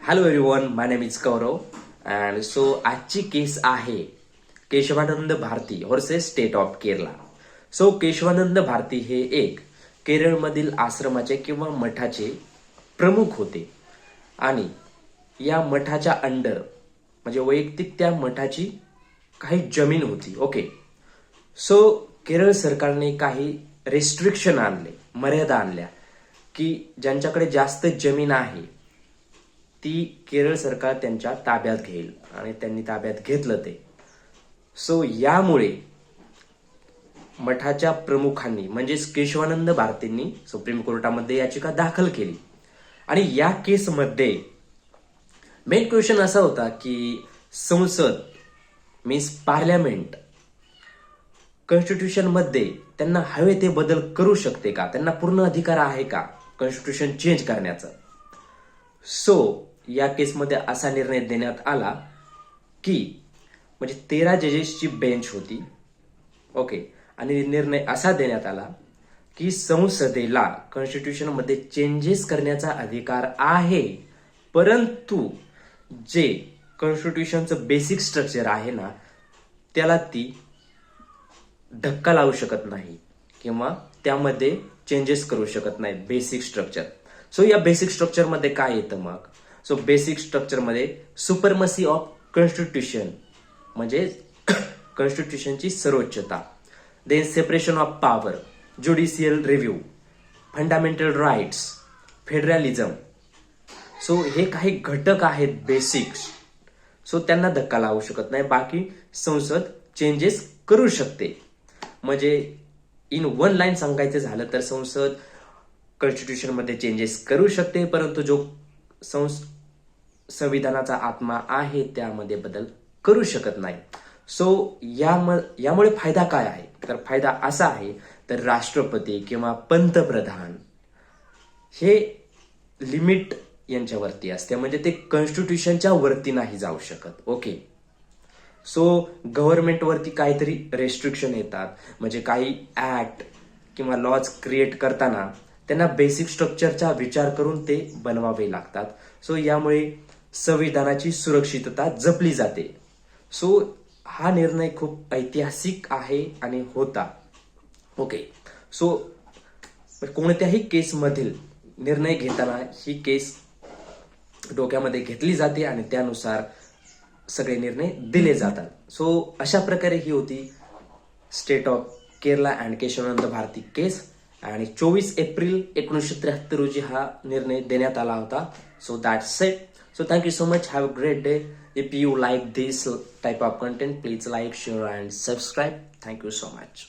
Hello everyone, my name is Gaurav and so आजची case आहे Keshavananda Bharati versus state of Kerala. So Keshavananda Bharati हे एक केरळमधील आश्रमाचे किंवा मठाचे प्रमुख होते आणि या मठाच्या अंडर म्हणजे वैयक्तिक त्या मठाची काही जमीन होती. ओके, सो केरळ सरकारने काही रेस्ट्रिक्शन आणले, मर्यादा आणल्या की ज्यांच्याकडे जास्त जमीन आहे ती केरळ सरकार त्यांच्या ताब्यात घेईल आणि त्यांनी ताब्यात घेतलं ते. सो यामुळे मठाच्या प्रमुखांनी म्हणजेच केशवानंद भारतींनी सुप्रीम कोर्टामध्ये याचिका दाखल केली आणि या केसमध्ये मेन क्वेश्चन असा होता की संसद मीन्स पार्लमेंट कॉन्स्टिट्यूशन मध्ये त्यांना हवे ते बदल करू शकते का, त्यांना पूर्ण अधिकार आहे का कॉन्स्टिट्यूशन चेंज करण्याचा. सो या केसमध्ये असा निर्णय देण्यात आला की म्हणजे 13 जजेसची बेंच होती. ओके, आणि निर्णय असा देण्यात आला की संसदेला कॉन्स्टिट्यूशन मध्ये चेंजेस करण्याचा अधिकार आहे, परंतु जे कॉन्स्टिट्यूशनचं बेसिक स्ट्रक्चर आहे ना त्याला ती धक्का लावू शकत नाही किंवा त्यामध्ये चेंजेस करू शकत नाही बेसिक स्ट्रक्चर. सो या बेसिक स्ट्रक्चर मध्ये काय येतं मग? सो बेसिक स्ट्रक्चर मध्ये सुपरमसी ऑफ कॉन्स्टिट्यूशन म्हणजे कॉन्स्टिट्यूशनची सर्वोच्चता, then separation of power, judicial review, fundamental rights, federalism. So हे काही घटक आहेत बेसिक. सो त्यांना धक्का लावू शकत नाही, बाकी संसद चेंजेस करू शकते. म्हणजे इन वन लाईन सांगायचं झालं तर संसद कॉन्स्टिट्यूशन मध्ये चेंजेस करू शकते, परंतु जो संविधानाचा आत्मा आहे त्यामध्ये बदल करू शकत नाही. सो यामुळे फायदा काय आहे? तर फायदा असा आहे तर राष्ट्रपती किंवा पंतप्रधान हे लिमिट यांच्यावरती असते, म्हणजे ते कॉन्स्टिट्यूशनच्या वरती नाही जाऊ शकत. ओके, सो गव्हर्नमेंटवरती काहीतरी रेस्ट्रिक्शन येतात, म्हणजे काही ऍक्ट किंवा लॉज क्रिएट करताना त्यांना बेसिक स्ट्रक्चरचा विचार करून ते बनवावे लागतात. सो यामुळे संविधानाची सुरक्षितता जपली जाते. सो हा निर्णय खूप ऐतिहासिक आहे आणि होता. ओके, सो कोणत्याही केसमधील निर्णय घेताना ही केस डोक्यामध्ये घेतली जाते आणि त्यानुसार सगळे निर्णय दिले जातात. सो अशा प्रकारे ही होती state of Kerala and Keshavananda Bharati case आणि 24 एप्रिल 1973 रोजी हा निर्णय देण्यात आला होता. So that's it. So thank you so much. Have a great day. If you like this type of content, please like, share and subscribe. Thank you so much.